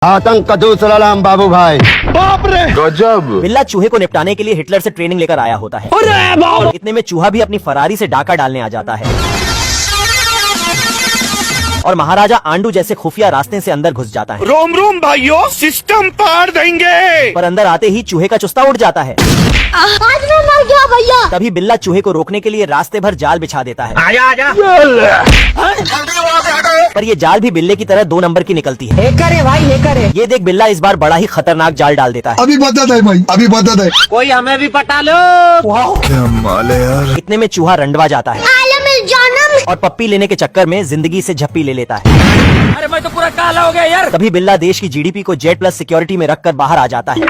आतंक का दूसरा नाम बाबू भाई। बाप रे गजब। बिल्ला चूहे को निपटाने के लिए हिटलर से ट्रेनिंग लेकर आया होता है। और इतने में चूहा भी अपनी फरारी से डाका डालने आ जाता है और महाराजा आंडू जैसे खुफिया रास्ते से अंदर घुस जाता है। रोम रोम भाइयों, सिस्टम पार देंगे। पर अंदर आते ही चूहे का चुस्ता उड़ जाता है। आज मैं मर गया भैया। तभी बिल्ला चूहे को रोकने के लिए रास्ते भर जाल बिछा देता है। आजा आजा। पर ये जाल भी बिल्ले की तरह 2 नंबर की निकलती है। करे भाई ये करे। ये देख बिल्ला इस बार बड़ा ही खतरनाक जाल डाल देता है। अभी बता दे भाई, अभी बता दे। कोई हमें भी पटा लो। क्या माल है यार। इतने में चूहा रंडवा जाता है और पप्पी लेने के चक्कर में जिंदगी से झप्पी ले लेता है। अरे मैं तो पूरा काला हो गया यार। तभी बिल्ला देश की जीडीपी को जेड प्लस सिक्योरिटी में रखकर बाहर आ जाता है।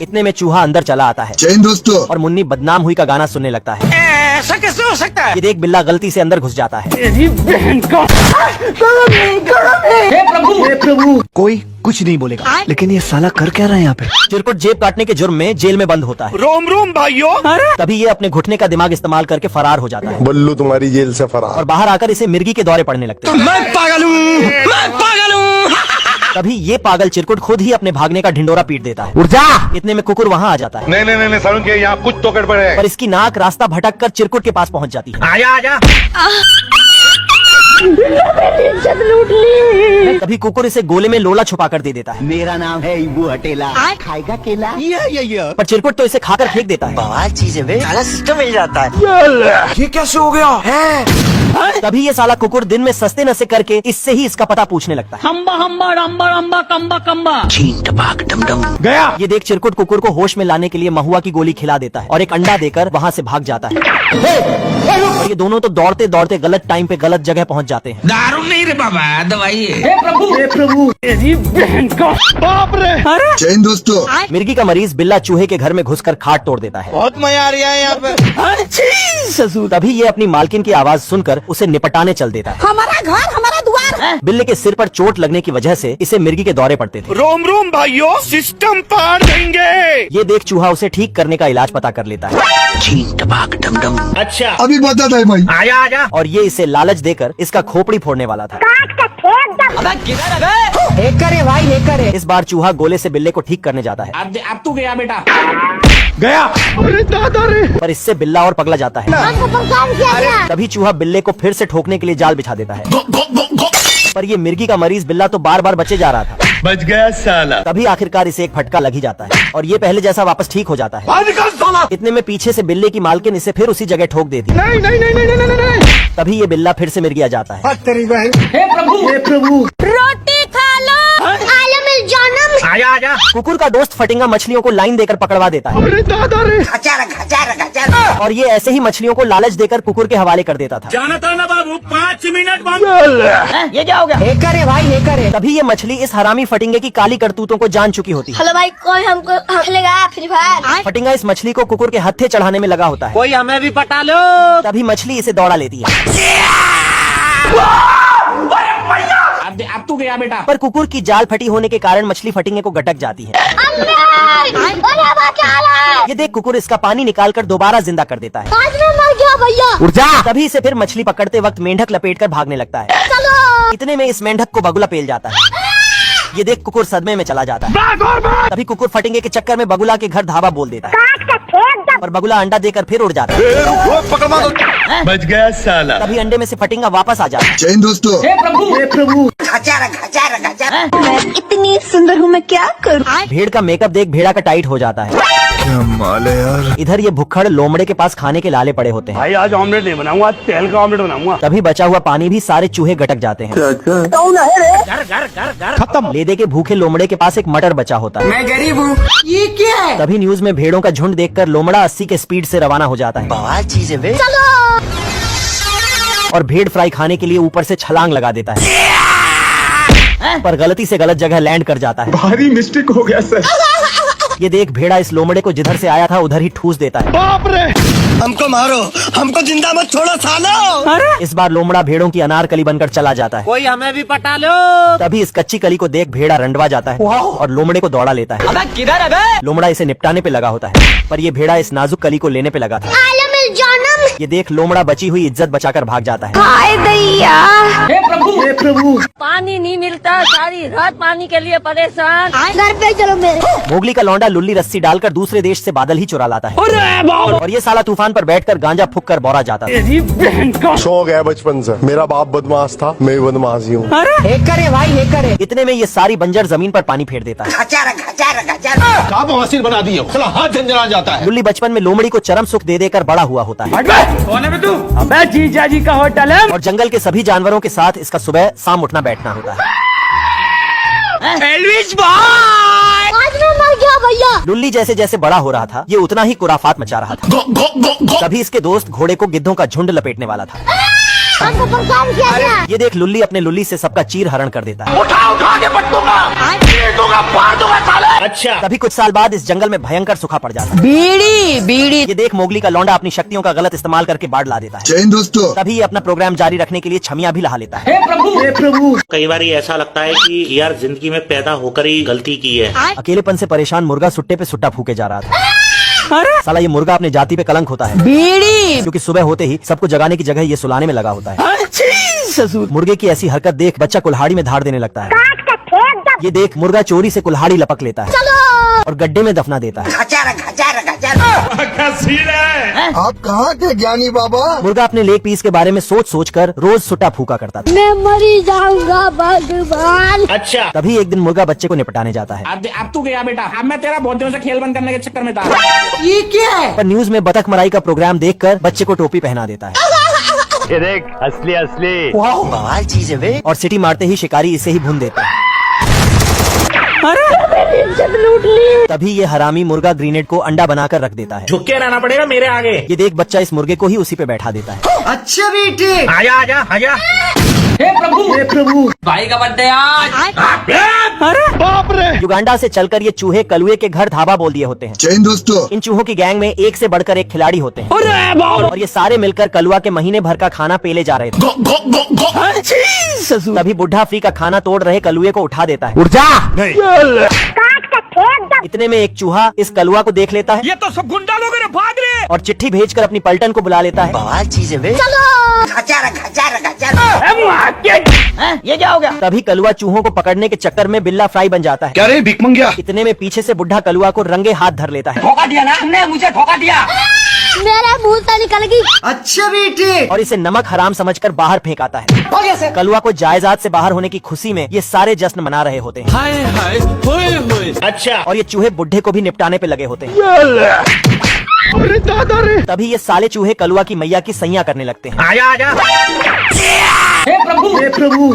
इतने में चूहा अंदर चला आता है जैन दोस्तों। और मुन्नी बदनाम हुई का गाना सुनने लगता है। ऐसा कैसे हो सकता है? ये देख बिल्ला गलती से अंदर घुस जाता है। हे प्रभु। कोई कुछ नहीं बोलेगा, लेकिन ये साला कर क्या रहा है यहाँ पे? चिरकुट जेब काटने के जुर्म में जेल में बंद होता है। रोम रोम भाइयों। तभी ये अपने घुटने का दिमाग इस्तेमाल करके फरार हो जाता है बल्लू तुम्हारी जेल से फरार। और बाहर आकर इसे मिर्गी के दौरे पड़ने लगते हैं। मैं पागल हूँ। तभी ये पागल चिरकुट खुद ही अपने भागने का ढिंडोरा पीट देता है। उठ जा। इतने में कुकुर वहाँ आ जाता है। नहीं सारुण के यहाँ कुछ तो गड़बड़ है। पर इसकी नाक रास्ता भटक कर चिरकुट के पास पहुँच जाती है। आजा आजा। लूट ली। तभी कुकुर इसे गोले में लोला छुपा कर दे देता है। मेरा नाम है इबू हटेला, खाएगा केला? पर चिरकुट तो इसे खाकर फेंक देता है। बवाल चीज है, सारा सिस्टम मिल जाता है। ये कैसे हो गया है? तभी ये साला कुकुर दिन में सस्ते नशे करके इससे ही इसका पता पूछने लगता है। हम्बा हम्बा रम्बा रम्बा कम्बा कम्बा। छीन टपाक डम डम। गया। ये देख चिरकुट कुकुर को होश में लाने के लिए महुआ की गोली खिला देता है और एक अंडा देकर वहाँ से भाग जाता है। और ये दोनों तो दौड़ते दौड़ते गलत टाइम पे गलत जगह पहुँच जाते हैं। दारू नहीं रे बाबा, दवाई है। हे प्रभु। तेरी बहन का। बाप रे। जैन दोस्तों। मिर्गी का मरीज बिल्ला चूहे के घर में घुसकर खाट तोड़ देता है। बहुत मजा आ रहा है यहाँ पे। ससुर। तभी ये अपनी मालकिन की आवाज सुनकर उसे निपटाने चल देता है। हमारा घर हमारा द्वार। बिल्ले के सिर पर चोट लगने की वजह से इसे मिर्गी के दौरे पड़ते थे। रोम रोम भाइयों, सिस्टम पार देंगे। ये देख चूहा उसे ठीक करने का इलाज पता कर लेता है। छीन टपाक डम डम। अच्छा। अभी बता दे भाई। आजा आजा। और ये इसे लालच देकर इसका खोपड़ी फोड़ने वाला था। हे करे भाई हे करे। इस बार चूहा गोले से बिल्ले को ठीक करने जाता है। अब तू गया बेटा। गया। अरे दादा रे। पर इससे बिल्ला और पगला जाता है। तभी चूहा बिल्ले को फिर से ठोकने के लिए जाल बिछा देता है। पर ये मिर्गी का मरीज बिल्ला तो बार बार बचे जा रहा था। बच गया साला। तभी आखिरकार इसे एक फटका लग ही जाता है और ये पहले जैसा वापस ठीक हो जाता है। इतने में पीछे से बिल्ले की मालकिन इसे फिर उसी जगह ठोक देती है। नहीं। तभी ये बिल्ला फिर से मिर्गी आ जाता है। हे प्रभु। रोटी खा लो। आलम जानम। आजा आजा। कुकुर का दोस्त फटिंगा मछलियों को लाइन देकर पकड़वा देता है अरे दादा रे। और ये ऐसे ही मछलियों को लालच देकर कुकुर के हवाले कर देता था। जाना था ना बाबू, 5 मिनट बाद। ये क्या हो गया? हे करे भाई हे करे। तभी ये मछली इस हरामी फटिंगे की काली करतूतों को जान चुकी होती है। हेलो भाई, कोई हमको खेलेगा फ्री फायर? फटिंगा इस मछली को कुकुर के हत्थे चढ़ाने में लगा होता है। कोई हमें भी पटा लो। तभी मछली इसे दौड़ा लेती है। अब तू गया बेटा। पर कुकुर की जाल फटी होने के कारण मछली फटिंगे को गटक जाती है। ये देख कुकुर इसका पानी निकालकर दोबारा जिंदा कर देता है। आज मैं मर गया भैया। उठ जा। तभी इसे फिर मछली पकड़ते वक्त मेंढक लपेटकर भागने लगता है। इतने में इस मेंढक को बगुला पेल जाता है। ये देख कुकुर सदमे में चला जाता है। तभी कुकुर फटिंगे के चक्कर में बगुला के घर धावा बोल देता है और बगुला अंडा देकर फिर उड़ जाता है। बच गया साला। तभी अंडे में से फटिंगा वापस आ जाता है। जैन दोस्तों। हे प्रभु। मैं इतनी सुंदर हूँ, मैं क्या करूँ? भेड़ का मेकअप देख भेड़ा का टाइट हो जाता है। क्या माल है यार। इधर ये भुक्खड़ लोमड़े के पास खाने के लाले पड़े होते हैं। भाई आज ऑमलेट नहीं बनाऊंगा, तेल का ऑमलेट बनाऊंगा। तभी बचा हुआ पानी भी सारे चूहे गटक जाते हैं। खत्म। ले दे के भूखे लोमड़े के पास एक मटर बचा होता है। मैं गरीब हूँ। ये क्या है? तभी न्यूज में भेड़ों का झुंड देखकर लोमड़ा 80 के स्पीड से रवाना हो जाता है बवाल चीज है और भेड़ फ्राई खाने के लिए ऊपर से छलांग लगा देता है। पर गलती से गलत जगह लैंड कर जाता है। भारी मिस्टेक हो गया सर। ये देख भेड़ा इस लोमड़े को जिधर से आया था उधर ही ठूस देता है। बाप रे। हमको मारो, हमको जिंदा मत छोड़ो सालो। इस बार लोमड़ा भेड़ों की अनारकली बनकर चला जाता है। कोई हमें भी पटा लो। तभी इस कच्ची कली को देख भेड़ा रंडवा जाता है और लोमड़े को दौड़ा लेता है। अबे किधर है बे? लोमड़ा इसे निपटाने पे लगा होता है पर ये भेड़ा इस नाजुक कली को लेने पे लगा था। आलम जानम। ये देख लोमड़ा बची हुई इज्जत बचाकर भाग जाता है। हाय दैया। हे प्रभु। हे प्रभु पानी नहीं मिलता, सारी रात पानी के लिए परेशान। घर पे चलो मेरे। मोगली का लौंडा लुल्ली रस्सी डालकर दूसरे देश से बादल ही चुरा लाता है और ये साला तूफान पर बैठकर गांजा फूक कर बौरा जाता है। शौक है बचपन से, मेरा बाप बदमाश था, मैं भी बदमाश ही हूँ। इतने में ये सारी बंजर जमीन पर पानी फेर देता है। क्या बवासीर बना दिए हो? साला हाथ झंझना जाता है। लुल्ली बचपन में लोमड़ी को चरम सुख दे देकर बड़ा हुआ होता है कौन है बे तू? अबे जीजा जी का होटल है। और जंगल के सभी जानवरों के साथ इसका सुबह शाम उठना बैठना होता है। आज मैं मर गया भैया। लुल्ली जैसे जैसे बड़ा हो रहा था ये उतना ही कुराफात मचा रहा था। तभी इसके दोस्त घोड़े को गिद्धों का झुंड लपेटने वाला था। हमको परेशान किया गया। ये देख लुल्ली अपने लुल्ली से सबका चीर हरण कर देता है। उठा के पटकूंगा, पीट दूंगा, फाड़ दूंगा साले। अच्छा तभी कुछ साल बाद इस जंगल में भयंकर सूखा पड़ जाता है। बीड़ी ये देख मोगली का लौंडा अपनी शक्तियों का गलत इस्तेमाल करके बाढ़ ला देता है। जय हिंद दोस्तों। तभी ये अपना प्रोग्राम जारी रखने के लिए छमिया भी लहा लेता है। हे प्रभु कई बार ये ऐसा लगता है कि यार जिंदगी में पैदा होकर ही गलती की है। अकेलेपन से परेशान मुर्गा सुट्टे पे सुट्टा फूके जा रहा था। साला ये मुर्गा अपने जाति पे कलंक होता है क्योंकि सुबह होते ही सबको जगाने की जगह ये सुलाने में लगा होता है। मुर्गे की ऐसी हरकत देख बच्चा कुल्हाड़ी में धार देने लगता है। ये देख मुर्गा चोरी से कुल्हाड़ी लपक लेता है और गड्ढे में दफना देता है। आप कहाँ थे ज्ञानी बाबा? मुर्गा अपने लेग पीस के बारे में सोच सोच कर रोज सुट्टा फूका करता था। मैं मरी जाऊंगा भगवान। अच्छा तभी एक दिन मुर्गा बच्चे को निपटाने जाता है। अब तू गया बेटा। अब मैं तेरा बहुत दिनों से खेल बंद करने के चक्कर में था। ये क्या है? पर न्यूज में बतख मराई का प्रोग्राम देखकर बच्चे को टोपी पहना देता है ये देख असली असली। बवाल चीज है वे। और सीटी मारते ही शिकारी इसे ही भून देता है। तभी ये हरामी मुर्गा ग्रेनेड को अंडा बनाकर रख देता है। झुक के रहना पड़ेगा मेरे आगे। ये देख बच्चा इस मुर्गे को ही उसी पे बैठा देता है। अच्छा बेटे। आजा आजा आजा। हे प्रभु भाई का बर्थडे आज। बाप रे। युगांडा से चलकर ये चूहे कलुए के घर धाबा बोल दिए होते हैं। जय हिंद दोस्तों। इन चूहों की गैंग में एक से बढ़कर एक खिलाड़ी होते हैं और ये सारे मिलकर कलुआ के महीने भर का खाना पेले जा रहे थे। तभी बुढ़ा फ्री का खाना तोड़ रहे कलुए को उठा देता है। उठ जा। इतने में एक चूहा इस कलुआ को देख लेता है ये तो सब गुंडा लोग हैं, भाग रहे। और चिट्ठी भेजकर अपनी पलटन को बुला लेता है। बवाल चीज है वे। ये क्या हो गया? तभी कलुआ चूहों को पकड़ने के चक्कर में बिल्ला फ्राई बन जाता है। क्या रे भिख मंगिया? इतने में पीछे से बुढ़ा कलुआ को रंगे हाथ धर लेता है धोखा दिया ना तुमने, मुझे धोखा दिया। मेरे मुंह से निकल गई। अच्छा बेटे। और इसे नमक हराम समझकर बाहर फेंक आता है। कलुआ को जायदाद से बाहर होने की खुशी में ये सारे जश्न मना रहे होते हैं। हाय हाय होए होए। अच्छा और ये चूहे बुढ़े को भी निपटाने पे लगे होते हैं। अरे दादा रे। तभी ये साले चूहे कलुआ की मैया की सैया करने लगते हैं। आजा आजा। हे प्रभु